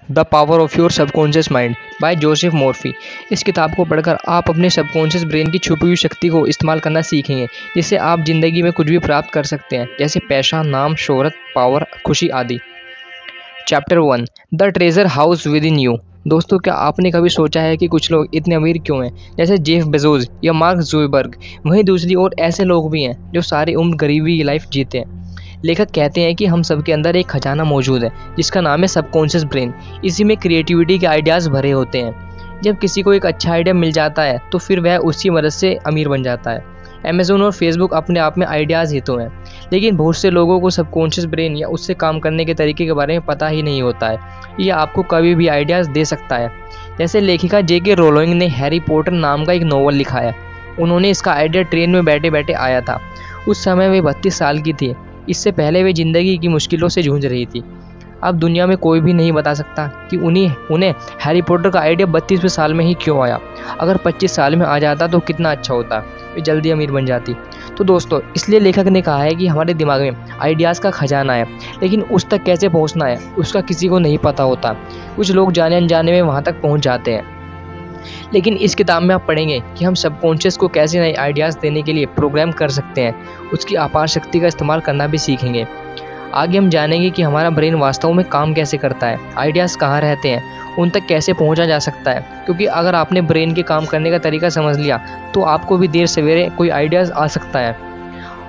The power of your subconscious mind bye Joseph Murphy. इस किताब को पढ़कर आप अपने सबकॉन्शियस ब्रेन की छुपी हुई शक्ति को इस्तेमाल करना सीखेंगे, जिससे आप ज़िंदगी में कुछ भी प्राप्त कर सकते हैं, जैसे पैसा, नाम, शोहरत, पावर, खुशी आदि। Chapter 1 the treasure house with in you. दोस्तों, क्या आपने कभी सोचा है कि कुछ लोग इतने अमीर क्यों हैं, जैसे जेफ बेजोस या मार्क जुकरबर्ग। वहीं दूसरी ओर ऐसे लोग भी हैं जो सारी उम्र गरीबी की लाइफ जीते हैं। लेखक कहते हैं कि हम सबके अंदर एक खजाना मौजूद है जिसका नाम है सबकॉन्शियस ब्रेन। इसी में क्रिएटिविटी के आइडियाज़ भरे होते हैं। जब किसी को एक अच्छा आइडिया मिल जाता है तो फिर वह उसकी मदद से अमीर बन जाता है। अमेज़न और फेसबुक अपने आप में आइडियाज़ ही तो हैं, लेकिन बहुत से लोगों को सबकॉन्शियस ब्रेन या उससे काम करने के तरीके के बारे में पता ही नहीं होता है। यह आपको कभी भी आइडियाज़ दे सकता है। जैसे लेखिका J.K. रोलिंग ने हैरी पॉटर नाम का एक नॉवल लिखा है। उन्होंने इसका आइडिया ट्रेन में बैठे बैठे आया था। उस समय वे 32 साल की थी। इससे पहले वे ज़िंदगी की मुश्किलों से जूझ रही थी। अब दुनिया में कोई भी नहीं बता सकता कि उन्हें हैरी पॉटर का आइडिया 32वें साल में ही क्यों आया। अगर 25 साल में आ जाता तो कितना अच्छा होता, वे जल्दी अमीर बन जाती। तो दोस्तों, इसलिए लेखक ने कहा है कि हमारे दिमाग में आइडियाज़ का खजाना है, लेकिन उस तक कैसे पहुंचना है उसका किसी को नहीं पता होता। कुछ लोग जाने अनजाने में वहां तक पहुंच जाते हैं। लेकिन इस किताब में आप पढ़ेंगे कि हम सबकॉन्शियस को कैसे नए आइडियाज़ देने के लिए प्रोग्राम कर सकते हैं। उसकी अपार शक्ति का इस्तेमाल करना भी सीखेंगे। आगे हम जानेंगे कि हमारा ब्रेन वास्तव में काम कैसे करता है, आइडियाज़ कहाँ रहते हैं, उन तक कैसे पहुंचा जा सकता है। क्योंकि अगर आपने ब्रेन के काम करने का तरीका समझ लिया तो आपको भी देर सवेरे कोई आइडियाज़ आ सकता है।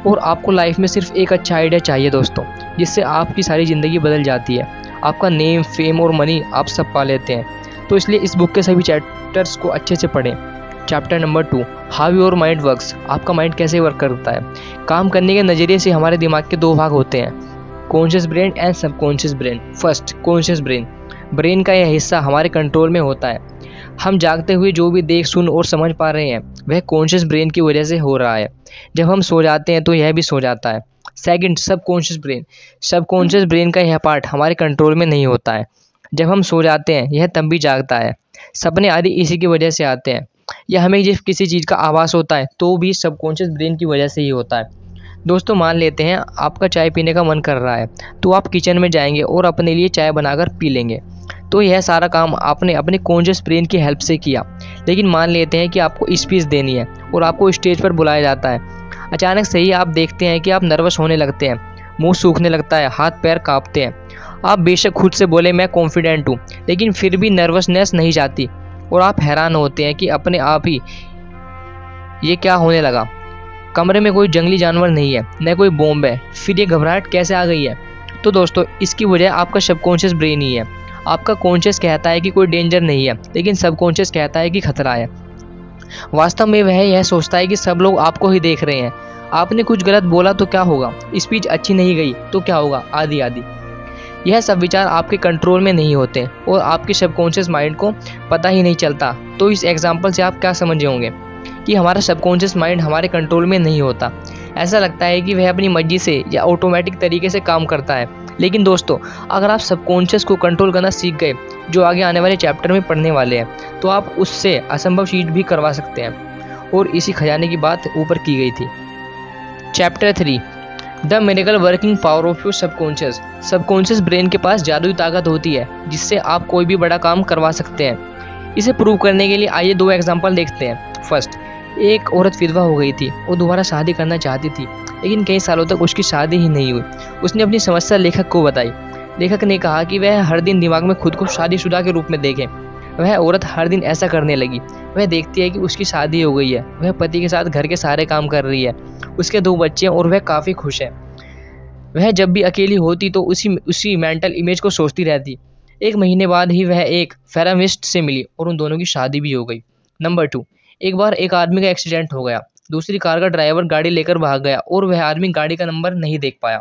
और आपको लाइफ में सिर्फ एक अच्छा आइडिया चाहिए दोस्तों, जिससे आपकी सारी ज़िंदगी बदल जाती है। आपका नेम, फेम और मनी आप सब पा लेते हैं। तो इसलिए इस बुक के सभी चैप्टर्स को अच्छे से पढ़ें। Chapter number 2 how your mind works. आपका माइंड कैसे वर्क करता है। काम करने के नज़रिए से हमारे दिमाग के 2 भाग होते हैं, conscious brain and subconscious brain. First, conscious brain. Brain का यह हिस्सा हमारे कंट्रोल में होता है। हम जागते हुए जो भी देख, सुन और समझ पा रहे हैं वह कॉन्शियस ब्रेन की वजह से हो रहा है। जब हम सो जाते हैं तो यह भी सो जाता है। Second, subconscious brain. Subconscious brain का यह पार्ट हमारे कंट्रोल में नहीं होता है। जब हम सो जाते हैं यह तब भी जागता है। सपने आदि इसी की वजह से आते हैं। या हमें जब किसी चीज़ का आभास होता है तो भी सबकॉन्शियस ब्रेन की वजह से ही होता है। दोस्तों, मान लेते हैं आपका चाय पीने का मन कर रहा है तो आप किचन में जाएंगे और अपने लिए चाय बनाकर पी लेंगे। तो यह सारा काम आपने अपने कॉन्शियस ब्रेन की हेल्प से किया। लेकिन मान लेते हैं कि आपको स्पीच देनी है और आपको स्टेज पर बुलाया जाता है। अचानक से ही आप देखते हैं कि आप नर्वस होने लगते हैं, मुंह सूखने लगता है, हाथ पैर कांपते हैं। आप बेशक खुद से बोले मैं कॉन्फिडेंट हूँ, लेकिन फिर भी नर्वसनेस नहीं जाती और आप हैरान होते हैं कि अपने आप ही ये क्या होने लगा। कमरे में कोई जंगली जानवर नहीं है, न कोई बॉम्ब है, फिर ये घबराहट कैसे आ गई है। तो दोस्तों, इसकी वजह आपका सबकॉन्शियस ब्रेन ही है। आपका कॉन्शियस कहता है कि कोई डेंजर नहीं है, लेकिन सबकॉन्शियस कहता है कि खतरा है। वास्तव में वह यह सोचता है कि सब लोग आपको ही देख रहे हैं। आपने कुछ गलत बोला तो क्या होगा, स्पीच अच्छी नहीं गई तो क्या होगा, आदि आदि। यह सब विचार आपके कंट्रोल में नहीं होते और आपके सबकॉन्शियस माइंड को पता ही नहीं चलता। तो इस एग्जाम्पल से आप क्या समझे होंगे कि हमारा सबकॉन्शियस माइंड हमारे कंट्रोल में नहीं होता। ऐसा लगता है कि वह अपनी मर्जी से या ऑटोमेटिक तरीके से काम करता है। लेकिन दोस्तों, अगर आप सबकॉन्शियस को कंट्रोल करना सीख गए, जो आगे आने वाले चैप्टर में पढ़ने वाले हैं, तो आप उससे असंभव चीज़ भी करवा सकते हैं। और इसी खजाने की बात ऊपर की गई थी। Chapter 3 the miracle working power of your subconscious. Subconscious brain के पास जादुई ताकत होती है जिससे आप कोई भी बड़ा काम करवा सकते हैं। इसे प्रूव करने के लिए आइए 2 एग्जाम्पल देखते हैं। फर्स्ट, एक औरत विधवा हो गई थी और दोबारा शादी करना चाहती थी, लेकिन कई सालों तक उसकी शादी ही नहीं हुई। उसने अपनी समस्या लेखक को बताई। लेखक ने कहा कि वह हर दिन दिमाग में खुद को शादीशुदा के रूप में देखे। वह औरत हर दिन ऐसा करने लगी। वह देखती है कि उसकी शादी हो गई है, वह पति के साथ घर के सारे काम कर रही है, उसके 2 बच्चे हैं और वह काफ़ी खुश है। वह जब भी अकेली होती तो उसी मेंटल इमेज को सोचती रहती। 1 महीने बाद ही वह एक थेरापिस्ट से मिली और उन दोनों की शादी भी हो गई। नंबर 2, एक बार एक आदमी का एक्सीडेंट हो गया। दूसरी कार का ड्राइवर गाड़ी लेकर भाग गया और वह आदमी गाड़ी का नंबर नहीं देख पाया।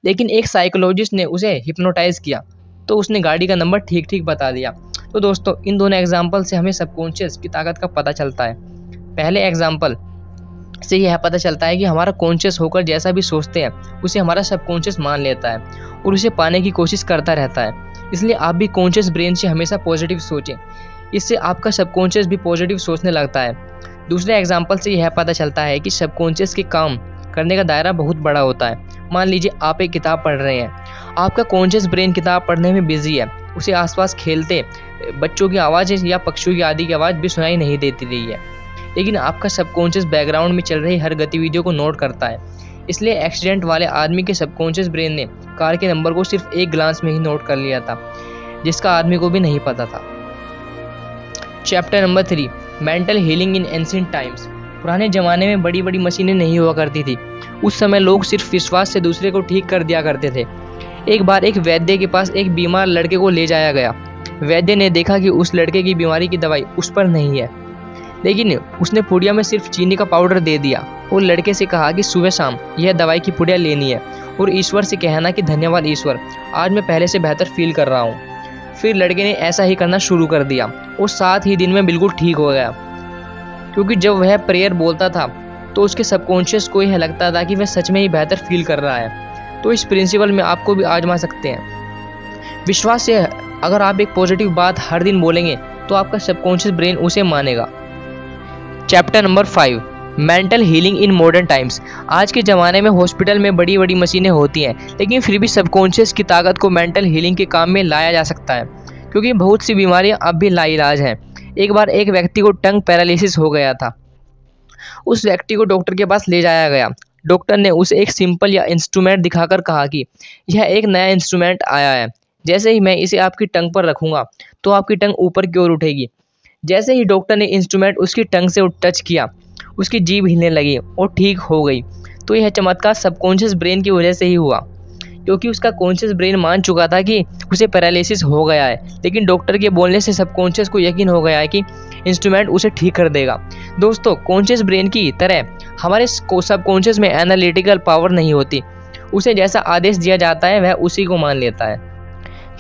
लेकिन एक साइकोलॉजिस्ट ने उसे हिप्नोटाइज किया तो उसने गाड़ी का नंबर ठीक ठीक बता दिया। तो दोस्तों, इन दोनों एग्जाम्पल से हमें सबकॉन्शियस की ताकत का पता चलता है। पहले एग्जाम्पल से यह पता चलता है कि हमारा कॉन्शियस होकर जैसा भी सोचते हैं उसे हमारा सबकॉन्शियस मान लेता है और उसे पाने की कोशिश करता रहता है। इसलिए आप भी कॉन्शियस ब्रेन से हमेशा पॉजिटिव सोचें। इससे आपका सबकॉन्शियस भी पॉजिटिव सोचने लगता है। दूसरे एग्जाम्पल से यह पता चलता है कि सबकॉन्शियस के काम करने का दायरा बहुत बड़ा होता है। मान लीजिए आप एक किताब पढ़ रहे हैं, आपका कॉन्शियस ब्रेन किताब पढ़ने में बिजी है, उसे आसपास खेलते बच्चों की आवाज़ या पक्षियों की आदि की आवाज़ भी सुनाई नहीं देती रही है। लेकिन आपका सबकॉन्शियस बैकग्राउंड में चल रही हर गतिविधियों को नोट करता है। इसलिए एक्सीडेंट वाले आदमी के सबकॉन्शियस ब्रेन ने कार के नंबर को सिर्फ एक ग्लांस में ही नोट कर लिया था, जिसका आदमी को भी नहीं पता था। Chapter number 3, mental healing in ancient times. पुराने ज़माने में बड़ी बड़ी मशीनें नहीं हुआ करती थी। उस समय लोग सिर्फ विश्वास से दूसरे को ठीक कर दिया करते थे। एक बार एक वैद्य के पास एक बीमार लड़के को ले जाया गया। वैद्य ने देखा कि उस लड़के की बीमारी की दवाई उस पर नहीं है, लेकिन उसने पुड़िया में सिर्फ चीनी का पाउडर दे दिया और लड़के से कहा कि सुबह शाम यह दवाई की पुड़िया लेनी है और ईश्वर से कहना कि धन्यवाद ईश्वर, आज मैं पहले से बेहतर फील कर रहा हूँ। फिर लड़के ने ऐसा ही करना शुरू कर दिया और 7 ही दिन में बिल्कुल ठीक हो गया, क्योंकि जब वह प्रेयर बोलता था तो उसके सबकॉन्शियस को यह लगता था कि वह सच में ही बेहतर फील कर रहा है। तो इस प्रिंसिपल में आपको भी आजमा सकते हैं। विश्वास से अगर आप एक पॉजिटिव बात हर दिन बोलेंगे तो आपका सबकॉन्शियस ब्रेन उसे मानेगा। Chapter number 5, mental healing in modern times. आज के ज़माने में हॉस्पिटल में बड़ी बड़ी मशीनें होती हैं, लेकिन फिर भी सबकॉन्शियस की ताकत को मेंटल हीलिंग के काम में लाया जा सकता है, क्योंकि बहुत सी बीमारियां अब भी लाइलाज हैं। एक बार एक व्यक्ति को टंग पैरालिसिस हो गया था। उस व्यक्ति को डॉक्टर के पास ले जाया गया। डॉक्टर ने उसे एक सिंपल या इंस्ट्रूमेंट दिखाकर कहा कि यह एक नया इंस्ट्रूमेंट आया है, जैसे ही मैं इसे आपकी टंग पर रखूँगा तो आपकी टंग ऊपर की ओर उठेगी। जैसे ही डॉक्टर ने इंस्ट्रूमेंट उसकी टंग से टच किया, उसकी जीभ हिलने लगी और ठीक हो गई। तो यह चमत्कार सबकॉन्शियस ब्रेन की वजह से ही हुआ, क्योंकि उसका कॉन्शियस ब्रेन मान चुका था कि उसे पैरालिसिस हो गया है, लेकिन डॉक्टर के बोलने से सबकॉन्शियस को यकीन हो गया है कि इंस्ट्रूमेंट उसे ठीक कर देगा। दोस्तों, कॉन्शियस ब्रेन की तरह हमारे सबकॉन्शियस में एनालिटिकल पावर नहीं होती। उसे जैसा आदेश दिया जाता है वह उसी को मान लेता है।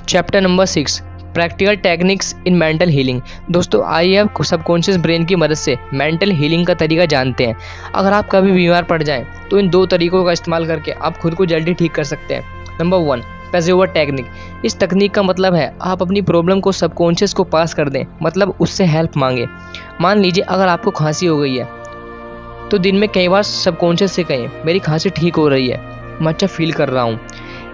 Chapter number 6, practical techniques in mental healing. दोस्तों, आइए अब सबकॉन्शियस ब्रेन की मदद से मेंटल हीलिंग का तरीका जानते हैं। अगर आप कभी बीमार पड़ जाएं तो इन 2 तरीकों का इस्तेमाल करके आप खुद को जल्दी ठीक कर सकते हैं। नंबर 1, पेसेवर टेक्निक। इस तकनीक का मतलब है आप अपनी प्रॉब्लम को सबकॉन्शियस को पास कर दें, मतलब उससे हेल्प मांगे। मान लीजिए अगर आपको खांसी हो गई है तो दिन में कई बार सबकॉन्शियस से कहें, मेरी खांसी ठीक हो रही है, मैं अच्छा फील कर रहा हूँ।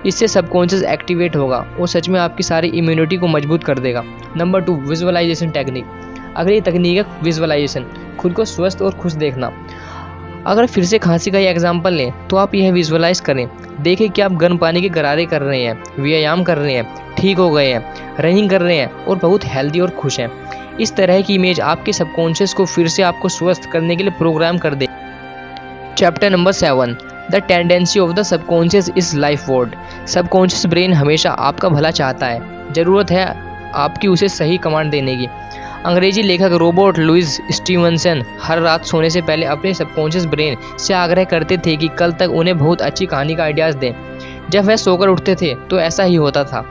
इससे सबकॉन्शियस एक्टिवेट होगा और सच में आपकी सारी इम्यूनिटी को मजबूत कर देगा। Number 2, visualization technique. अगली तकनीक है विजुअलाइजेशन, खुद को स्वस्थ और खुश देखना। अगर फिर से खांसी का ही एग्जाम्पल लें तो आप यह विजुअलाइज करें, देखें कि आप गर्म पानी के गरारे कर रहे हैं, व्यायाम कर रहे हैं, ठीक हो गए हैं, रनिंग कर रहे हैं और बहुत हेल्दी और खुश हैं। इस तरह की इमेज आपके सबकॉन्शियस को फिर से आपको स्वस्थ करने के लिए प्रोग्राम कर दे। Chapter number 7, the tendency of the subconscious is lifeward. Subconscious brain हमेशा आपका भला चाहता है, ज़रूरत है आपकी उसे सही कमांड देने की। अंग्रेजी लेखक रॉबर्ट लुइस स्टीवनसन हर रात सोने से पहले अपने सबकॉन्शियस ब्रेन से आग्रह करते थे कि कल तक उन्हें बहुत अच्छी कहानी का आइडियाज़ दें। जब वह सोकर उठते थे तो ऐसा ही होता था,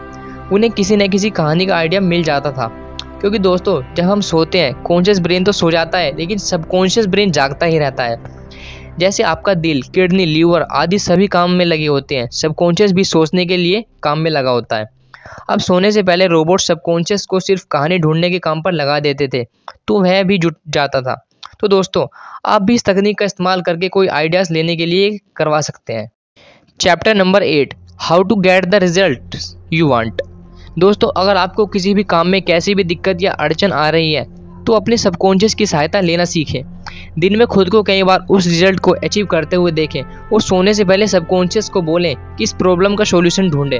उन्हें किसी न किसी कहानी का आइडिया मिल जाता था। क्योंकि दोस्तों, जब हम सोते हैं कॉन्शियस ब्रेन तो सो जाता है, लेकिन सबकॉन्शियस ब्रेन जागता ही रहता है। जैसे आपका दिल, किडनी, लीवर आदि सभी काम में लगे होते हैं, सबकॉन्शियस भी सोचने के लिए काम में लगा होता है। अब सोने से पहले रोबोट सबकॉन्शियस को सिर्फ कहानी ढूंढने के काम पर लगा देते थे तो वह भी जुट जाता था। तो दोस्तों, आप भी इस तकनीक का इस्तेमाल करके कोई आइडियाज़ लेने के लिए करवा सकते हैं। Chapter number 8, how to get the result you want. दोस्तों, अगर आपको किसी भी काम में कैसी भी दिक्कत या अड़चन आ रही है तो अपने सबकॉन्शियस की सहायता लेना सीखें। दिन में खुद को कई बार उस रिजल्ट को अचीव करते हुए देखें और सोने से पहले सबकॉन्शियस को बोलें कि इस प्रॉब्लम का सॉल्यूशन ढूंढें।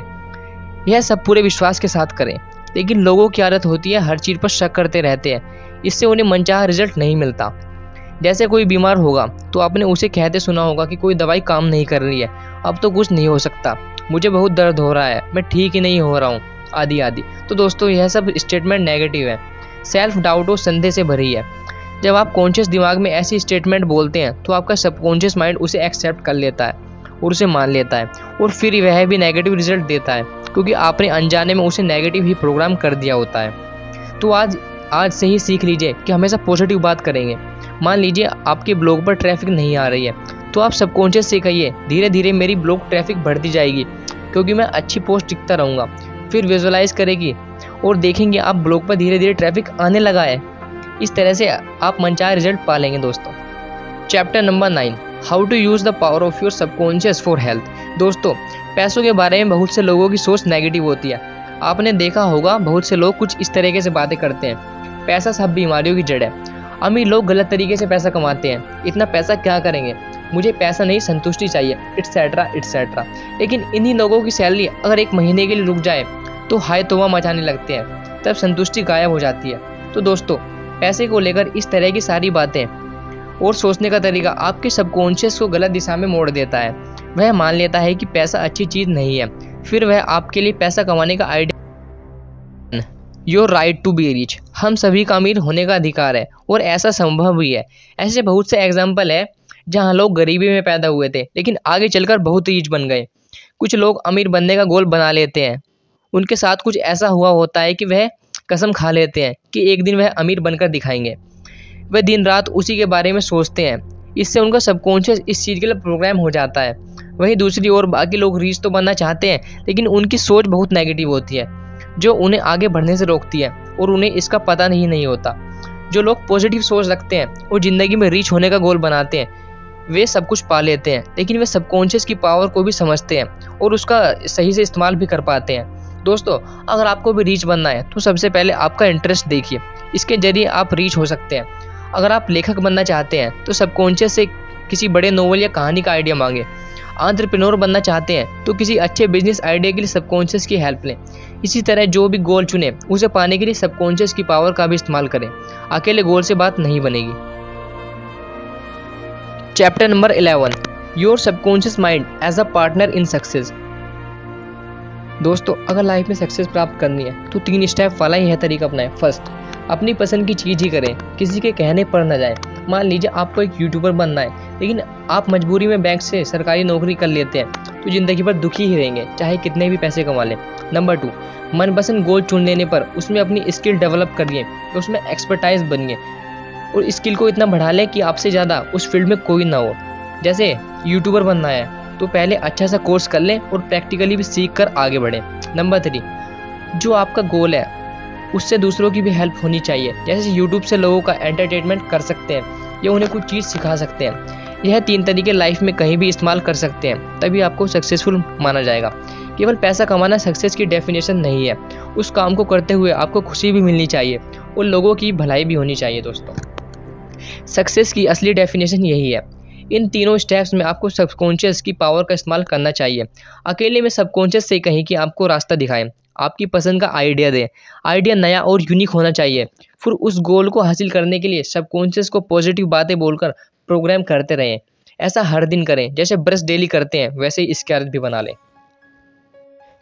यह सब पूरे विश्वास के साथ करें, लेकिन लोगों की आदत होती है हर चीज़ पर शक करते रहते हैं, इससे उन्हें मनचाहा रिजल्ट नहीं मिलता। जैसे कोई बीमार होगा तो आपने उसे कहते सुना होगा कि कोई दवाई काम नहीं कर रही है, अब तो कुछ नहीं हो सकता, मुझे बहुत दर्द हो रहा है, मैं ठीक ही नहीं हो रहा हूँ, आदि आदि। तो दोस्तों, यह सब स्टेटमेंट नेगेटिव है, सेल्फ डाउट और संदेह से भरी है। जब आप कॉन्शियस दिमाग में ऐसी स्टेटमेंट बोलते हैं तो आपका सबकॉन्शियस माइंड उसे एक्सेप्ट कर लेता है और उसे मान लेता है, और फिर वह भी नेगेटिव रिजल्ट देता है, क्योंकि आपने अनजाने में उसे नेगेटिव ही प्रोग्राम कर दिया होता है। तो आज से ही सीख लीजिए कि हमेशा पॉजिटिव बात करेंगे। मान लीजिए आपके ब्लॉग पर ट्रैफिक नहीं आ रही है तो आप सबकॉन्शियस से कहिए, धीरे धीरे मेरी ब्लॉग ट्रैफिक बढ़ती जाएगी क्योंकि मैं अच्छी पोस्ट लिखता रहूँगा। फिर विजुअलाइज करेगी और देखेंगे आप ब्लॉग पर धीरे धीरे ट्रैफिक आने लगा है। इस तरह से आप मनचाहे रिजल्ट पा लेंगे दोस्तों। Chapter number 9, how to use the power of your subconscious for health. दोस्तों, पैसों के बारे में बहुत से लोगों की सोच नेगेटिव होती है। आपने देखा होगा बहुत से लोग कुछ इस तरीके से बातें करते हैं, पैसा सब बीमारियों की जड़ है। अमीर लोग गलत तरीके से पैसा कमाते हैं, इतना पैसा क्या करेंगे, मुझे पैसा नहीं संतुष्टि चाहिए, इट्सेट्रा इट्सेट्रा। लेकिन इन्हीं लोगों की सैलरी अगर 1 महीने के लिए रुक जाए तो हाय तौबा मचाने लगते हैं, तब संतुष्टि गायब हो जाती है। तो दोस्तों, पैसे को लेकर इस तरह की सारी बातें और सोचने का तरीका आपके सबकॉन्शियस को गलत दिशा में मोड़ देता है। वह मान लेता है कि पैसा अच्छी चीज़ नहीं है, फिर वह आपके लिए पैसा कमाने का idea your right to be rich. हम सभी का अमीर होने का अधिकार है और ऐसा संभव भी है। ऐसे बहुत से एग्जाम्पल है जहाँ लोग गरीबी में पैदा हुए थे लेकिन आगे चलकर बहुत रिच बन गए। कुछ लोग अमीर बनने का गोल बना लेते हैं, उनके साथ कुछ ऐसा हुआ होता है कि वह कसम खा लेते हैं कि एक दिन वह अमीर बनकर दिखाएंगे। वह दिन रात उसी के बारे में सोचते हैं, इससे उनका सबकॉन्शियस इस चीज़ के लिए प्रोग्राम हो जाता है। वहीं दूसरी ओर बाकी लोग रिच तो बनना चाहते हैं लेकिन उनकी सोच बहुत नेगेटिव होती है जो उन्हें आगे बढ़ने से रोकती है और उन्हें इसका पता नहीं होता। जो लोग पॉजिटिव सोच रखते हैं और ज़िंदगी में रिच होने का गोल बनाते हैं वे सब कुछ पा लेते हैं, लेकिन वे सबकॉन्शियस की पावर को भी समझते हैं और उसका सही से इस्तेमाल भी कर पाते हैं। दोस्तों, अगर आपको भी रीच बनना है तो सबसे पहले आपका इंटरेस्ट देखिए, इसके जरिए आप रीच हो सकते हैं। अगर आप लेखक बनना चाहते हैं तो सबकॉन्शियस से किसी बड़े नोवेल या कहानी का आइडिया मांगे। एंटरप्रेन्योर बनना चाहते हैं तो किसी अच्छे बिजनेस आइडिया के लिए सबकॉन्शियस की हेल्प लें। इसी तरह जो भी गोल चुने उसे पाने के लिए सबकॉन्शियस की पावर का भी इस्तेमाल करें। अकेले गोल से बात नहीं बनेगी। Chapter number 11, your subconscious mind as a partner in success. दोस्तों, अगर लाइफ में सक्सेस प्राप्त करनी है तो 3 स्टेप वाला यह तरीका अपनाएं। फर्स्ट, अपनी पसंद की चीज़ ही करें, किसी के कहने पर न जाएं। मान लीजिए आपको एक यूट्यूबर बनना है लेकिन आप मजबूरी में बैंक से सरकारी नौकरी कर लेते हैं तो ज़िंदगी भर दुखी ही रहेंगे, चाहे कितने भी पैसे कमा लें। नंबर 2, मनपसंद गोल चुन लेने पर उसमें अपनी स्किल डेवलप करिए, उसमें एक्सपर्टाइज बनिए और स्किल को इतना बढ़ा लें कि आपसे ज़्यादा उस फील्ड में कोई ना हो। जैसे यूट्यूबर बनना है तो पहले अच्छा सा कोर्स कर लें और प्रैक्टिकली भी सीख कर आगे बढ़ें। नंबर 3, जो आपका गोल है उससे दूसरों की भी हेल्प होनी चाहिए। जैसे यूट्यूब से लोगों का एंटरटेनमेंट कर सकते हैं या उन्हें कुछ चीज़ सिखा सकते हैं। यह 3 तरीके लाइफ में कहीं भी इस्तेमाल कर सकते हैं, तभी आपको सक्सेसफुल माना जाएगा। केवल पैसा कमाना सक्सेस की डेफिनेशन नहीं है, उस काम को करते हुए आपको खुशी भी मिलनी चाहिए और लोगों की भलाई भी होनी चाहिए। दोस्तों, सक्सेस की असली डेफिनेशन यही है। इन तीनों स्टेप्स में आपको सबकॉन्शियस की पावर का इस्तेमाल करना चाहिए। अकेले में सबकॉन्शियस से कहीं कि आपको रास्ता दिखाएं, आपकी पसंद का आइडिया दें। आइडिया नया और यूनिक होना चाहिए। फिर उस गोल को हासिल करने के लिए सबकॉन्शियस को पॉजिटिव बातें बोलकर प्रोग्राम करते रहें। ऐसा हर दिन करें, जैसे ब्रश डेली करते हैं वैसे ही इसकी आदत भी बना लें।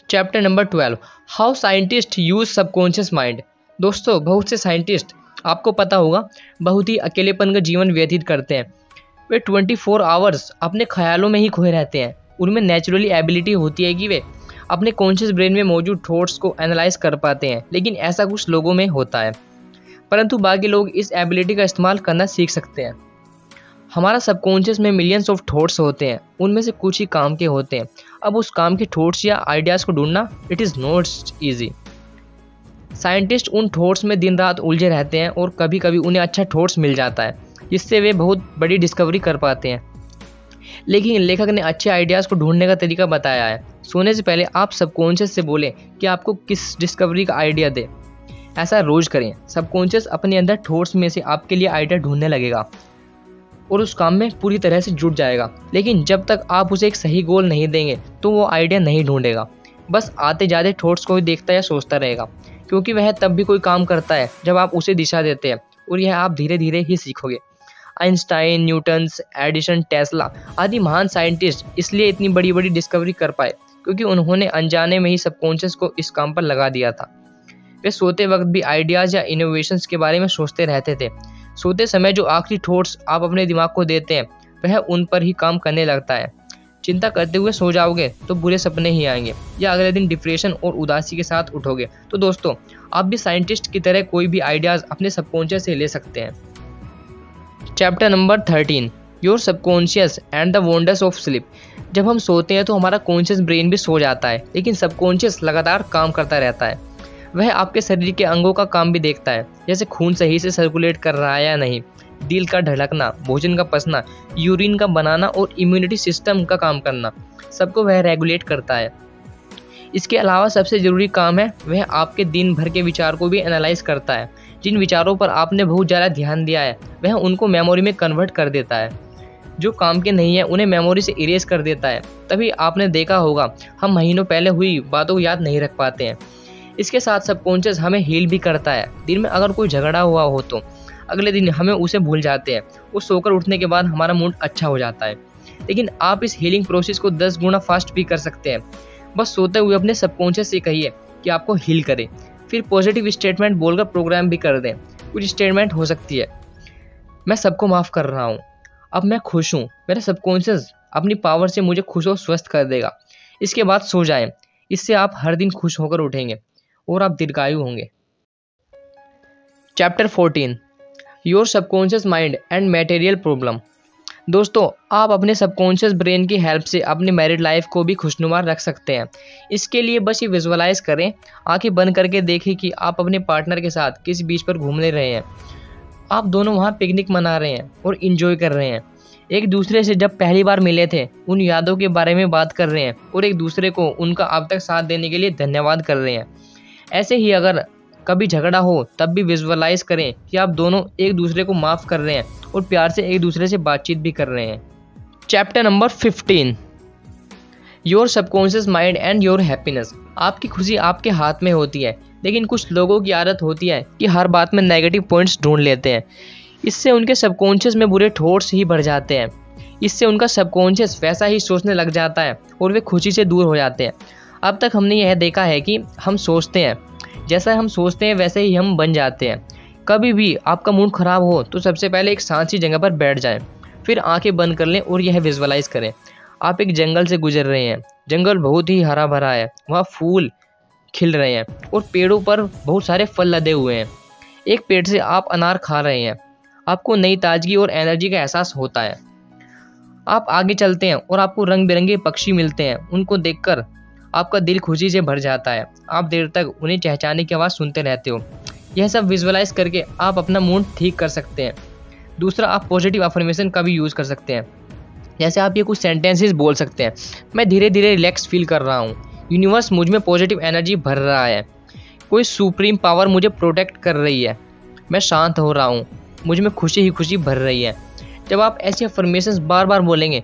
Chapter number 12, how scientist use subconscious mind. दोस्तों, बहुत से साइंटिस्ट, आपको पता होगा, बहुत ही अकेलेपन का जीवन व्यतीत करते हैं। वे 24 आवर्स अपने ख्यालों में ही खोए रहते हैं। उनमें नेचुरली एबिलिटी होती है कि वे अपने कॉन्शियस ब्रेन में मौजूद थॉट्स को एनालाइज कर पाते हैं, लेकिन ऐसा कुछ लोगों में होता है, परंतु बाकी लोग इस एबिलिटी का इस्तेमाल करना सीख सकते हैं। हमारा सबकॉन्शियस में मिलियंस ऑफ थॉट्स होते हैं, उनमें से कुछ ही काम के होते हैं। अब उस काम के थॉट्स या आइडियाज़ को ढूंढना it is not easy. Scientist उन थॉट्स में दिन रात उलझे रहते हैं और कभी कभी उन्हें अच्छा थॉट्स मिल जाता है जिससे वे बहुत बड़ी डिस्कवरी कर पाते हैं। लेकिन लेखक ने अच्छे आइडियाज़ को ढूंढने का तरीका बताया है। सोने से पहले आप सबकॉन्शियस से बोलें कि आपको किस डिस्कवरी का आइडिया दे। ऐसा रोज करें। सबकॉन्शियस अपने अंदर थॉट्स में से आपके लिए आइडिया ढूंढने लगेगा और उस काम में पूरी तरह से जुट जाएगा। लेकिन जब तक आप उसे एक सही गोल नहीं देंगे तो वो आइडिया नहीं ढूंढेगा, बस आते जाते थॉट्स को ही देखता या सोचता रहेगा, क्योंकि वह तब भी कोई काम करता है जब आप उसे दिशा देते हैं, और यह आप धीरे धीरे ही सीखोगे। आइंस्टाइन, न्यूटन्स, एडिसन, टेस्ला आदि महान साइंटिस्ट इसलिए इतनी बड़ी बड़ी डिस्कवरी कर पाए क्योंकि उन्होंने अनजाने में ही सबकॉन्शियस को इस काम पर लगा दिया था। वे सोते वक्त भी आइडियाज़ या इनोवेशंस के बारे में सोचते रहते थे। सोते समय जो आखिरी थॉट्स आप अपने दिमाग को देते हैं वह उन पर ही काम करने लगता है। चिंता करते हुए सो जाओगे तो बुरे सपने ही आएंगे या अगले दिन डिप्रेशन और उदासी के साथ उठोगे। तो दोस्तों, आप भी साइंटिस्ट की तरह कोई भी आइडियाज़ अपने सबकॉन्शियस से ले सकते हैं। Chapter number 13, your subconscious and the wonders of sleep. जब हम सोते हैं तो हमारा कॉन्शियस ब्रेन भी सो जाता है, लेकिन सबकॉन्शियस लगातार काम करता रहता है। वह आपके शरीर के अंगों का काम भी देखता है, जैसे खून सही से सर्कुलेट कर रहा है या नहीं, दिल का धड़कना, भोजन का पचना, यूरिन का बनाना और इम्यूनिटी सिस्टम का काम करना, सबको वह रेगुलेट करता है। इसके अलावा सबसे ज़रूरी काम है वह आपके दिन भर के विचार को भी एनालाइज करता है। जिन विचारों पर आपने बहुत ज़्यादा ध्यान दिया है वह उनको मेमोरी में कन्वर्ट कर देता है। जो काम के नहीं है उन्हें मेमोरी से इरेज कर देता है। तभी आपने देखा होगा हम महीनों पहले हुई बातों को याद नहीं रख पाते हैं। इसके साथ सबकॉन्शियस हमें हील भी करता है। दिन में अगर कोई झगड़ा हुआ हो तो अगले दिन हमें उसे भूल जाते हैं। उस सोकर उठने के बाद हमारा मूड अच्छा हो जाता है। लेकिन आप इस हीलिंग प्रोसेस को 10 गुना फास्ट भी कर सकते हैं। बस सोते हुए अपने सबकॉन्शियस से कहिए कि आपको हील करे, फिर पॉजिटिव स्टेटमेंट बोलकर प्रोग्राम भी कर दें। कुछ स्टेटमेंट हो सकती है, मैं सबको माफ़ कर रहा हूँ, अब मैं खुश हूँ, मेरा सबकॉन्शियस अपनी पावर से मुझे खुश और स्वस्थ कर देगा। इसके बाद सो जाएं। इससे आप हर दिन खुश होकर उठेंगे और आप दीर्घायु होंगे। Chapter 14 your subconscious mind and material problem. दोस्तों, आप अपने सबकॉन्शियस ब्रेन की हेल्प से अपनी मैरिड लाइफ को भी खुशनुमा रख सकते हैं। इसके लिए बस ये विजुअलाइज करें, आंखें बंद करके देखें कि आप अपने पार्टनर के साथ किसी बीच पर घूमने रहे हैं। आप दोनों वहाँ पिकनिक मना रहे हैं और इंजॉय कर रहे हैं। एक दूसरे से जब पहली बार मिले थे उन यादों के बारे में बात कर रहे हैं और एक दूसरे को उनका अब तक साथ देने के लिए धन्यवाद कर रहे हैं। ऐसे ही अगर कभी झगड़ा हो तब भी विजुअलाइज करें कि आप दोनों एक दूसरे को माफ़ कर रहे हैं और प्यार से एक दूसरे से बातचीत भी कर रहे हैं। Chapter number 15 your subconscious mind and your happiness. आपकी खुशी आपके हाथ में होती है, लेकिन कुछ लोगों की आदत होती है कि हर बात में नेगेटिव पॉइंट्स ढूंढ लेते हैं। इससे उनके सबकॉन्शियस में बुरे थॉट्स ही बढ़ जाते हैं। इससे उनका सबकॉन्शियस वैसा ही सोचने लग जाता है और वे खुशी से दूर हो जाते हैं। अब तक हमने यह देखा है कि हम सोचते हैं, जैसा हम सोचते हैं वैसे ही हम बन जाते हैं। कभी भी आपका मूड ख़राब हो तो सबसे पहले एक शांत सी जगह पर बैठ जाएं, फिर आंखें बंद कर लें और यह विजुअलाइज करें आप एक जंगल से गुजर रहे हैं। जंगल बहुत ही हरा भरा है, वहाँ फूल खिल रहे हैं और पेड़ों पर बहुत सारे फल लदे हुए हैं। एक पेड़ से आप अनार खा रहे हैं। आपको नई ताजगी और एनर्जी का एहसास होता है। आप आगे चलते हैं और आपको रंग बिरंगे पक्षी मिलते हैं। उनको देखकर आपका दिल खुशी से भर जाता है। आप देर तक उन्हें चहचहाने की आवाज़ सुनते रहते हो। यह सब विजुअलाइज करके आप अपना मूड ठीक कर सकते हैं। दूसरा, आप पॉजिटिव अफर्मेशन का भी यूज़ कर सकते हैं। जैसे आप ये कुछ सेंटेंसेस बोल सकते हैं, मैं धीरे धीरे रिलैक्स फील कर रहा हूँ, यूनिवर्स मुझ में पॉजिटिव एनर्जी भर रहा है, कोई सुप्रीम पावर मुझे प्रोटेक्ट कर रही है, मैं शांत हो रहा हूँ, मुझ में खुशी ही खुशी भर रही है। जब आप ऐसी अफर्मेशंस बार बार बोलेंगे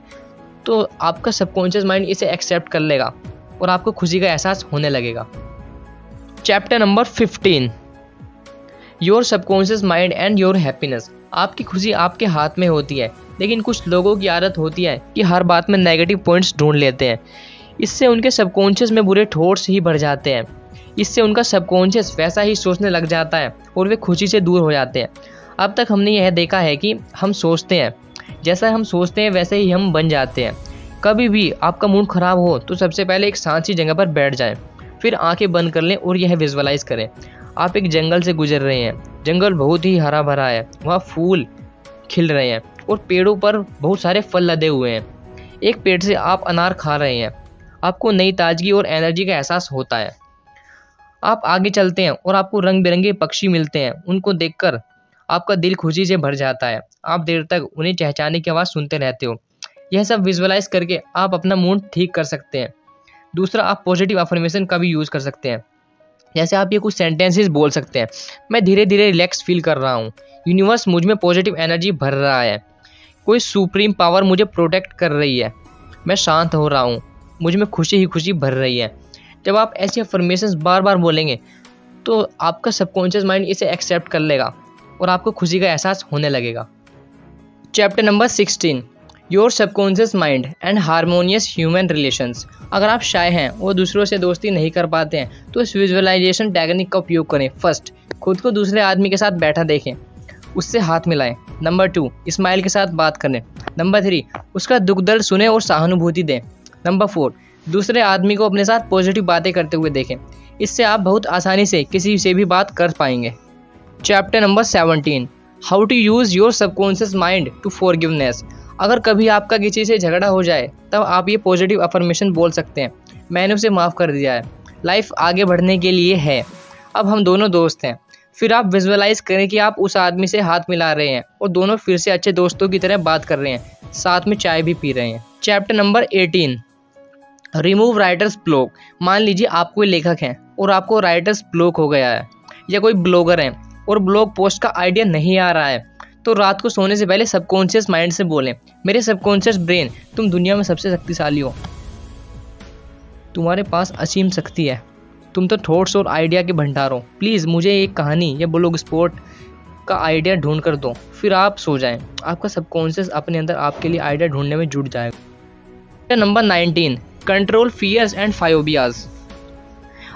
तो आपका सबकॉन्शियस माइंड इसे एक्सेप्ट कर लेगा और आपको खुशी का एहसास होने लगेगा। Chapter number 15 your subconscious mind and your happiness. आपकी खुशी आपके हाथ में होती है, लेकिन कुछ लोगों की आदत होती है कि हर बात में नेगेटिव पॉइंट्स ढूंढ लेते हैं। इससे उनके सबकॉन्शियस में बुरे थॉट्स ही बढ़ जाते हैं। इससे उनका सबकॉन्शियस वैसा ही सोचने लग जाता है और वे खुशी से दूर हो जाते हैं। अब तक हमने यह देखा है कि हम सोचते हैं, जैसा हम सोचते हैं वैसे ही हम बन जाते हैं। कभी भी आपका मूड ख़राब हो तो सबसे पहले एक शांत सी जगह पर बैठ जाएं, फिर आंखें बंद कर लें और यह विजुअलाइज करें आप एक जंगल से गुजर रहे हैं। जंगल बहुत ही हरा भरा है, वहाँ फूल खिल रहे हैं और पेड़ों पर बहुत सारे फल लदे हुए हैं। एक पेड़ से आप अनार खा रहे हैं। आपको नई ताजगी और एनर्जी का एहसास होता है। आप आगे चलते हैं और आपको रंग बिरंगे पक्षी मिलते हैं। उनको देखकर आपका दिल खुशी से भर जाता है। आप देर तक उन्हें चहचहाने की आवाज़ सुनते रहते हो। यह सब विजुअलाइज करके आप अपना मूड ठीक कर सकते हैं। दूसरा, आप पॉजिटिव अफर्मेशन का भी यूज़ कर सकते हैं। जैसे आप ये कुछ सेंटेंसेस बोल सकते हैं, मैं धीरे धीरे रिलैक्स फील कर रहा हूँ, यूनिवर्स मुझ में पॉजिटिव एनर्जी भर रहा है, कोई सुप्रीम पावर मुझे प्रोटेक्ट कर रही है, मैं शांत हो रहा हूँ, मुझ में खुशी ही खुशी भर रही है। जब आप ऐसी अफर्मेशंस बार बार बोलेंगे तो आपका सबकॉन्शियस माइंड इसे एक्सेप्ट कर लेगा और आपको खुशी का एहसास होने लगेगा। Chapter number 16 your subconscious mind and harmonious human relations. अगर आप शाय हैं और दूसरों से दोस्ती नहीं कर पाते हैं तो इस विजुअलाइजेशन टेक्निक का उपयोग करें। फर्स्ट, खुद को दूसरे आदमी के साथ बैठा देखें, उससे हाथ मिलाएं। नंबर 2, स्माइल के साथ बात करें। नंबर 3, उसका दुख दर्द सुने और सहानुभूति दें। नंबर 4, दूसरे आदमी को अपने साथ पॉजिटिव बातें करते हुए देखें। इससे आप बहुत आसानी से किसी से भी बात कर पाएंगे। Chapter number 17 how to use your subconscious mind to forgiveness. अगर कभी आपका किसी से झगड़ा हो जाए तब आप ये पॉजिटिव अफर्मेशन बोल सकते हैं, मैंने उसे माफ़ कर दिया है, लाइफ आगे बढ़ने के लिए है, अब हम दोनों दोस्त हैं। फिर आप विजुअलाइज करें कि आप उस आदमी से हाथ मिला रहे हैं और दोनों फिर से अच्छे दोस्तों की तरह बात कर रहे हैं, साथ में चाय भी पी रहे हैं। Chapter number 18 remove writers block. मान लीजिए आप कोई लेखक हैं और आपको राइटर्स ब्लॉक हो गया है, या कोई ब्लॉगर है और ब्लॉग पोस्ट का आइडिया नहीं आ रहा है, तो रात को सोने से पहले सबकॉन्शियस माइंड से बोलें, मेरे सबकॉन्शियस ब्रेन, तुम दुनिया में सबसे शक्तिशाली हो, तुम्हारे पास असीम शक्ति है, तुम तो थॉट्स और आइडिया के भंडार हो, प्लीज़ मुझे एक कहानी या ब्लॉग स्पॉट का आइडिया ढूंढ कर दो, फिर आप सो जाएं। आपका सबकॉन्शियस अपने अंदर आपके लिए आइडिया ढूंढने में जुट जाएगा। Number 19, control fears and phobias.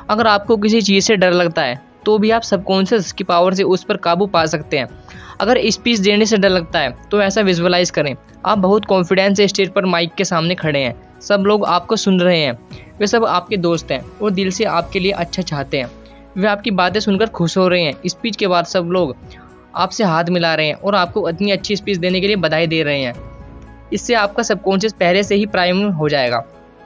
अगर आपको किसी चीज़ से डर लगता है तो भी आप सबकॉन्शियस की पावर से उस पर काबू पा सकते हैं। अगर स्पीच देने से डर लगता है तो ऐसा विजुअलाइज करें, आप बहुत कॉन्फिडेंस से स्टेज पर माइक के सामने खड़े हैं, सब लोग आपको सुन रहे हैं, वे सब आपके दोस्त हैं और दिल से आपके लिए अच्छा चाहते हैं, वे आपकी बातें सुनकर खुश हो रहे हैं। स्पीच के बाद सब लोग आपसे हाथ मिला रहे हैं और आपको इतनी अच्छी स्पीच देने के लिए बधाई दे रहे हैं। इससे आपका सबकॉन्शियस पहले से ही प्राइम हो जाएगा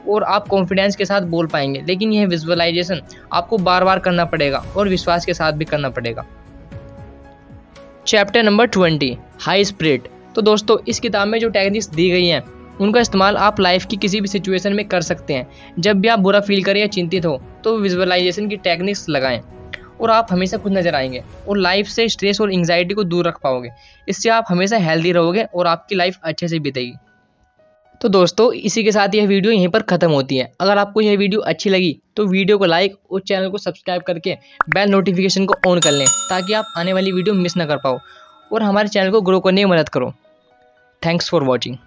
और आप कॉन्फिडेंस के साथ बोल पाएंगे। लेकिन यह विजुअलाइजेशन आपको बार बार करना पड़ेगा और विश्वास के साथ भी करना पड़ेगा। Chapter number 20, high spirit. तो दोस्तों, इस किताब में जो टेक्निक्स दी गई हैं उनका इस्तेमाल आप लाइफ की किसी भी सिचुएशन में कर सकते हैं। जब भी आप बुरा फील करें या चिंतित हो तो विजुअलाइजेशन की टेक्निक्स लगाएं और आप हमेशा खुश नजर आएंगे और लाइफ से स्ट्रेस और एंग्जाइटी को दूर रख पाओगे। इससे आप हमेशा हेल्दी रहोगे और आपकी लाइफ अच्छे से बीतेगी। तो दोस्तों, इसी के साथ यह वीडियो यहीं पर ख़त्म होती है। अगर आपको यह वीडियो अच्छी लगी तो वीडियो को लाइक और चैनल को सब्सक्राइब करके बेल नोटिफिकेशन को ऑन कर लें, ताकि आप आने वाली वीडियो मिस ना कर पाओ और हमारे चैनल को ग्रो करने में मदद करो। Thanks for watching.